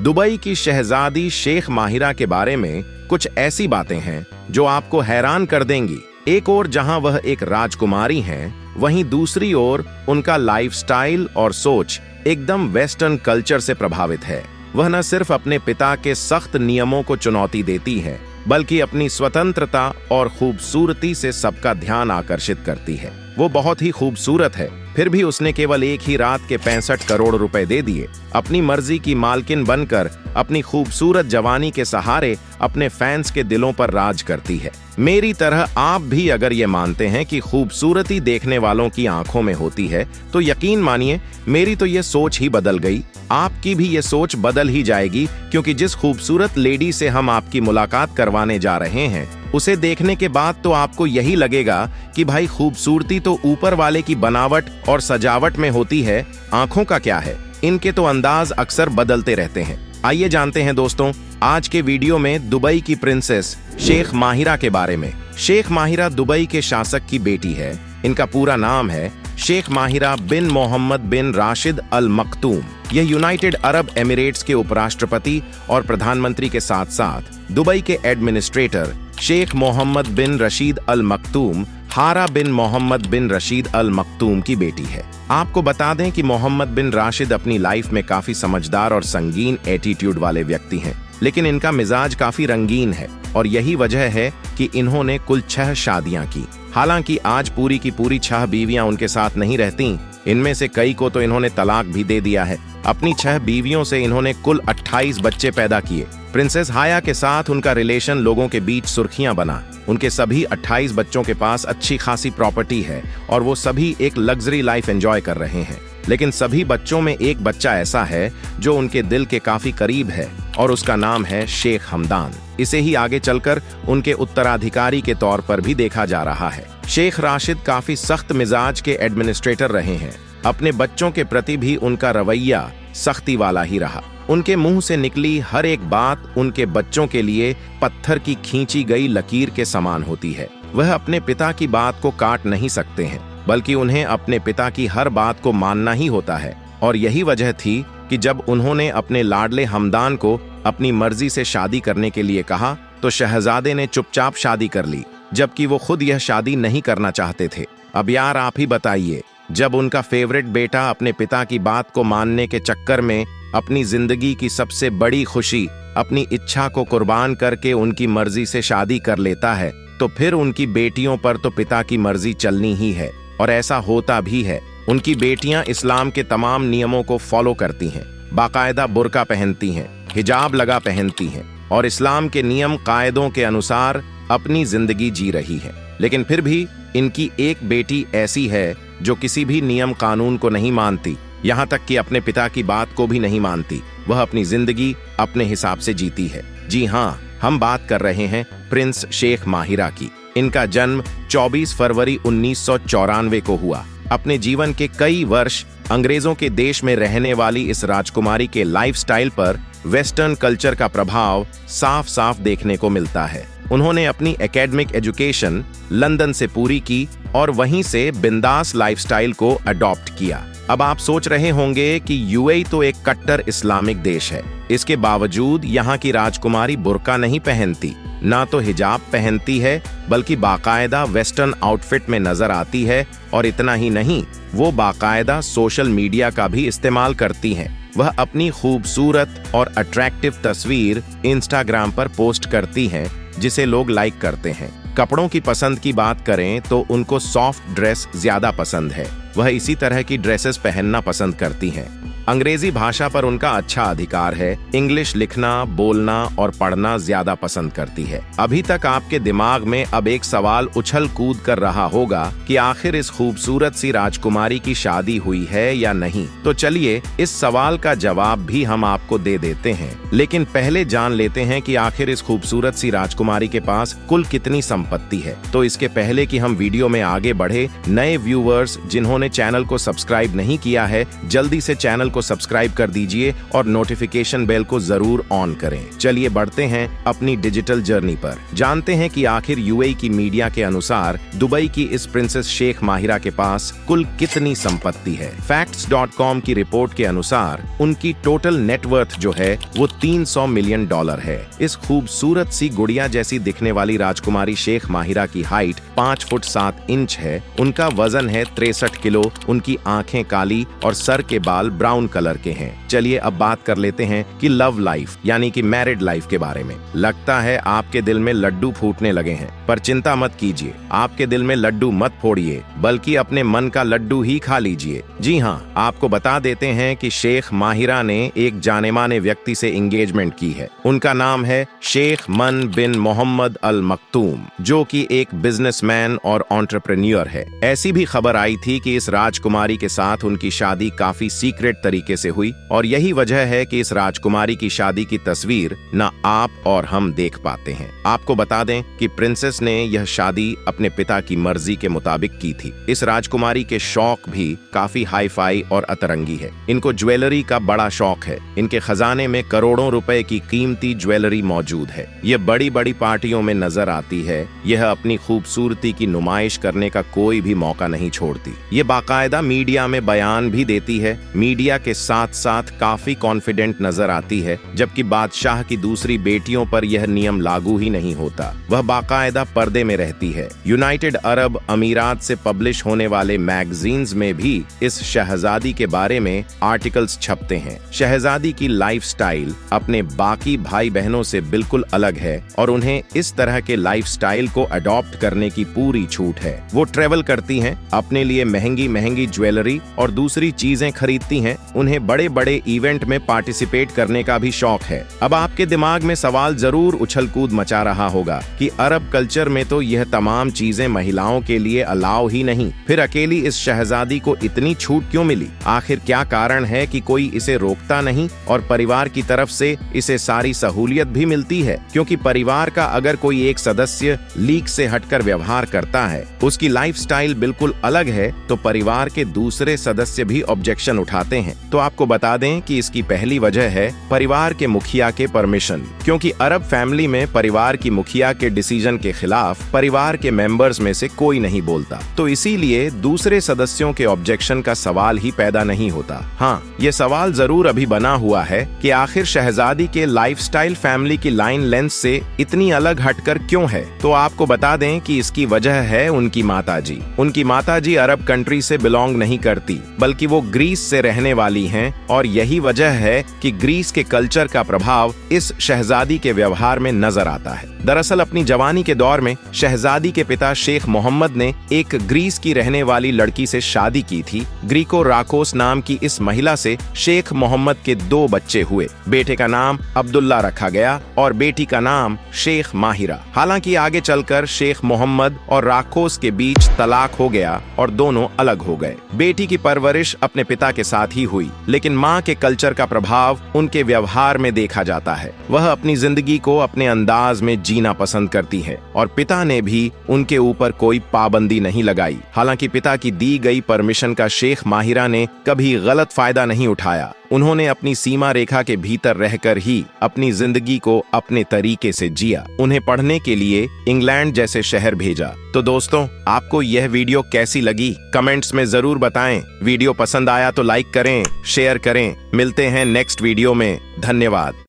Dubai की शहजादी शेख माहिरा के बारे में कुछ ऐसी बातें हैं जो आपको हैरान कर देंगी। एक ओर जहां वह एक राजकुमारी हैं, वहीं दूसरी ओर उनका लाइफस्टाइल और सोच एकदम वेस्टर्न कल्चर से प्रभावित है। वह न सिर्फ अपने पिता के सख्त नियमों को चुनौती देती है, बल्कि अपनी स्वतंत्रता और खूबसूरती से सबका ध्यान आकर्षित करती है। वो बहुत ही खूबसूरत है, फिर भी उसने केवल एक ही रात के 65 करोड़ रुपए दे दिए। अपनी मर्जी की मालकिन बनकर अपनी खूबसूरत जवानी के सहारे अपने फैंस के दिलों पर राज करती है। मेरी तरह आप भी अगर ये मानते हैं कि खूबसूरती देखने वालों की आंखों में होती है, तो यकीन मानिए मेरी तो ये सोच ही बदल गई। आपकी भी ये सोच बदल ही जाएगी, क्योंकि जिस खूबसूरत लेडी से हम आपकी मुलाकात करवाने जा रहे हैं, उसे देखने के बाद तो आपको यही लगेगा कि भाई खूबसूरती तो ऊपर वाले की बनावट और सजावट में होती है, आंखों का क्या है। इनके तो अंदाज अक्सर बदलते रहते हैं। आइए जानते हैं दोस्तों आज के वीडियो में दुबई की प्रिंसेस शेख माहिरा के बारे में। शेख माहिरा दुबई के शासक की बेटी है। इनका पूरा नाम है शेख माहिरा बिन मोहम्मद बिन राशिद अल मक्तूम। यह यूनाइटेड अरब एमिरेट्स के उपराष्ट्रपति और प्रधानमंत्री के साथ साथ दुबई के एडमिनिस्ट्रेटर शेख मोहम्मद बिन रशीद अल मक्तूम हारा बिन मोहम्मद बिन रशीद अल मक्तूम की बेटी है। आपको बता दें कि मोहम्मद बिन राशिद अपनी लाइफ में काफी समझदार और संगीन एटीट्यूड वाले व्यक्ति हैं, लेकिन इनका मिजाज काफी रंगीन है और यही वजह है कि इन्होंने कुल 6 शादियां की। हालांकि आज पूरी की पूरी 6 बीवियां उनके साथ नहीं रहती। इनमें से कई को तो इन्होंने तलाक भी दे दिया है। अपनी 6 बीवियों से इन्होंने कुल 28 बच्चे पैदा किए। प्रिंसेस हाया के साथ उनका रिलेशन लोगों के बीच सुर्खियां बना। उनके सभी 28 बच्चों के पास अच्छी खासी प्रॉपर्टी है और वो सभी एक लग्जरी लाइफ एंजॉय कर रहे हैं। लेकिन सभी बच्चों में एक बच्चा ऐसा है जो उनके दिल के काफी करीब है और उसका नाम है शेख हमदान। इसे ही आगे चलकर उनके उत्तराधिकारी के तौर पर भी देखा जा रहा है। शेख राशिद काफी सख्त मिजाज के एडमिनिस्ट्रेटर रहे हैं। अपने बच्चों के प्रति भी उनका रवैया सख्ती वाला ही रहा। उनके मुंह से निकली हर एक बात उनके बच्चों के लिए पत्थर की खींची गई लकीर के समान होती है। वह अपने पिता की बात को काट नहीं सकते हैं, बल्कि उन्हें अपने पिता की हर बात को मानना ही होता है। और यही वजह थी कि जब उन्होंने अपने लाडले हमदान को अपनी मर्जी से शादी करने के लिए कहा, तो शहजादे ने चुपचाप शादी कर ली, जबकि वो खुद यह शादी नहीं करना चाहते थे। अब यार आप ही बताइए, जब उनका फेवरेट बेटा अपने पिता की बात को मानने के चक्कर में अपनी जिंदगी की सबसे बड़ी खुशी, अपनी इच्छा को कुर्बान करके उनकी मर्जी से शादी कर लेता है, तो फिर उनकी बेटियों पर तो पिता की मर्जी चलनी ही है। और ऐसा होता भी है। उनकी बेटियां इस्लाम के तमाम नियमों को फॉलो करती हैं, बाकायदा बुर्का पहनती हैं, हिजाब लगा पहनती हैं और इस्लाम के नियम कायदों के अनुसार अपनी जिंदगी जी रही है। लेकिन फिर भी इनकी एक बेटी ऐसी है जो किसी भी नियम कानून को नहीं मानती, यहाँ तक कि अपने पिता की बात को भी नहीं मानती। वह अपनी जिंदगी अपने हिसाब से जीती है। जी हाँ, हम बात कर रहे हैं प्रिंस शेख माहिरा की। इनका जन्म 24 फरवरी 1994 को हुआ। अपने जीवन के कई वर्ष अंग्रेजों के देश में रहने वाली इस राजकुमारी के लाइफस्टाइल पर वेस्टर्न कल्चर का प्रभाव साफ साफ देखने को मिलता है। उन्होंने अपनी एकेडमिक एजुकेशन लंदन से पूरी की और वहीं से बिंदास लाइफस्टाइल को अडॉप्ट किया। अब आप सोच रहे होंगे कि यूएई तो एक कट्टर इस्लामिक देश है, इसके बावजूद यहाँ की राजकुमारी बुर्का नहीं पहनती, ना तो हिजाब पहनती है, बल्कि बाकायदा वेस्टर्न आउटफिट में नजर आती है। और इतना ही नहीं, वो बाकायदा सोशल मीडिया का भी इस्तेमाल करती हैं। वह अपनी खूबसूरत और अट्रैक्टिव तस्वीर इंस्टाग्राम पर पोस्ट करती हैं, जिसे लोग लाइक करते हैं। कपड़ों की पसंद की बात करें तो उनको सॉफ्ट ड्रेस ज्यादा पसंद है। वह इसी तरह की ड्रेसेस पहनना पसंद करती हैं। अंग्रेजी भाषा पर उनका अच्छा अधिकार है। इंग्लिश लिखना, बोलना और पढ़ना ज्यादा पसंद करती है। अभी तक आपके दिमाग में अब एक सवाल उछल कूद कर रहा होगा कि आखिर इस खूबसूरत सी राजकुमारी की शादी हुई है या नहीं। तो चलिए इस सवाल का जवाब भी हम आपको दे देते हैं, लेकिन पहले जान लेते हैं कि आखिर इस खूबसूरत सी राजकुमारी के पास कुल कितनी संपत्ति है। तो इसके पहले कि हम वीडियो में आगे बढ़े, नए व्यूअर्स जिन्होंने चैनल को सब्सक्राइब नहीं किया है, जल्दी से चैनल को सब्सक्राइब कर दीजिए और नोटिफिकेशन बेल को जरूर ऑन करें। चलिए बढ़ते हैं अपनी डिजिटल जर्नी पर। जानते हैं कि आखिर यूएई की मीडिया के अनुसार दुबई की इस प्रिंसेस शेख माहिरा के पास कुल कितनी संपत्ति है। Facts.com की रिपोर्ट के अनुसार उनकी टोटल नेटवर्थ जो है वो $300 मिलियन है। इस खूबसूरत सी गुड़िया जैसी दिखने वाली राजकुमारी शेख माहिरा की हाइट 5 फुट 7 इंच है। उनका वजन है 63 किलो। उनकी आंखें काली और सर के बाल ब्राउन कलर के हैं। चलिए अब बात कर लेते हैं कि लव लाइफ यानी कि मैरिड लाइफ के बारे में। लगता है आपके दिल में लड्डू फूटने लगे हैं, पर चिंता मत कीजिए, आपके दिल में लड्डू मत फोड़िए, बल्कि अपने मन का लड्डू ही खा लीजिए। जी हाँ, आपको बता देते हैं कि शेख माहिरा ने एक जाने माने व्यक्ति से एंगेजमेंट की है। उनका नाम है शेख मन बिन मोहम्मद अल मक्तूम, जो कि एक बिजनेसमैन और एंटरप्रेन्योर है। ऐसी भी खबर आई थी कि इस राजकुमारी के साथ उनकी शादी काफी सीक्रेट तरीके से हुई और यही वजह है कि इस राजकुमारी की शादी की तस्वीर न आप और हम देख पाते हैं। आपको बता दें कि प्रिंसेस ने यह शादी अपने पिता की मर्जी के मुताबिक की थी। इस राजकुमारी के शौक भी काफी हाई फाई और अतरंगी है। इनको ज्वेलरी का बड़ा शौक है। इनके खजाने में करोड़ों रुपए की कीमती ज्वेलरी मौजूद है। यह बड़ी बड़ी पार्टियों में नजर आती है। यह अपनी खूबसूरती की नुमाइश करने का कोई भी मौका नहीं छोड़ती। ये बाकायदा मीडिया में बयान भी देती है। मीडिया के साथ साथ काफी कॉन्फिडेंट नजर आती है, जबकि बादशाह की दूसरी बेटियों पर यह नियम लागू ही नहीं होता। वह बाकायदा पर्दे में रहती है। यूनाइटेड अरब अमीरात से पब्लिश होने वाले मैगजीन्स में भी इस शहजादी के बारे में आर्टिकल्स छपते हैं। शहजादी की लाइफस्टाइल अपने बाकी भाई बहनों से बिल्कुल अलग है और उन्हें इस तरह के लाइफस्टाइल को अडॉप्ट करने की पूरी छूट है। वो ट्रेवल करती हैं, अपने लिए महंगी महंगी ज्वेलरी और दूसरी चीजें खरीदती हैं। उन्हें बड़े बड़े इवेंट में पार्टिसिपेट करने का भी शौक है। अब आपके दिमाग में सवाल जरूर उछल कूद मचा रहा होगा कि अरब कल्चर में तो यह तमाम चीजें महिलाओं के लिए अलाउ ही नहीं, फिर अकेली इस शहजादी को इतनी छूट क्यों मिली? आखिर क्या कारण है कि कोई इसे रोकता नहीं और परिवार की तरफ से इसे सारी सहूलियत भी मिलती है? क्योंकि परिवार का अगर कोई एक सदस्य लीक से हटकर व्यवहार करता है, उसकी लाइफस्टाइल बिल्कुल अलग है, तो परिवार के दूसरे सदस्य भी ऑब्जेक्शन उठाते हैं। तो आपको बता दें कि इसकी पहली वजह है परिवार के मुखिया के परमिशन। क्योंकि अरब फैमिली में परिवार की मुखिया के डिसीजन के खिलाफ परिवार के मेंबर्स में से कोई नहीं बोलता, तो इसीलिए दूसरे सदस्यों के ऑब्जेक्शन का सवाल ही पैदा नहीं होता। हाँ, ये सवाल जरूर अभी बना हुआ है कि आखिर शहजादी के लाइफस्टाइल फैमिली की लाइन लेंथ से इतनी अलग हटकर क्यों है? तो आपको बता दें कि इसकी वजह है उनकी माताजी। उनकी माताजी अरब कंट्री से बिलोंग नहीं करती, बल्कि वो ग्रीस से रहने वाली हैं और यही वजह है कि ग्रीस के कल्चर का प्रभाव इस शहजादी के व्यवहार में नजर आता है। दरअसल अपनी जवानी के दौर में शहजादी के पिता शेख मोहम्मद ने एक ग्रीस की रहने वाली लड़की से शादी की थी। ग्रीको राकोस नाम की इस महिला से शेख मोहम्मद के 2 बच्चे हुए। बेटे का नाम अब्दुल्ला रखा गया और बेटी का नाम शेख माहिरा। हालांकि आगे चलकर शेख मोहम्मद और राकोस के बीच तलाक हो गया और दोनों अलग हो गए। बेटी की परवरिश अपने पिता के साथ ही हुई, लेकिन माँ के कल्चर का प्रभाव उनके व्यवहार में देखा जाता है। वह अपनी जिंदगी को अपने अंदाज में जीना पसंद करती है और पिता ने भी उनके ऊपर कोई पाबंदी नहीं लगाई। हालांकि पिता की दी गई परमिशन का शेख माहिरा ने कभी गलत फायदा नहीं उठाया। उन्होंने अपनी सीमा रेखा के भीतर रहकर ही अपनी जिंदगी को अपने तरीके से जिया। उन्हें पढ़ने के लिए इंग्लैंड जैसे शहर भेजा। तो दोस्तों, आपको यह वीडियो कैसी लगी कमेंट्स में जरूर बताएं। वीडियो पसंद आया तो लाइक करें, शेयर करें। मिलते हैं नेक्स्ट वीडियो में। धन्यवाद।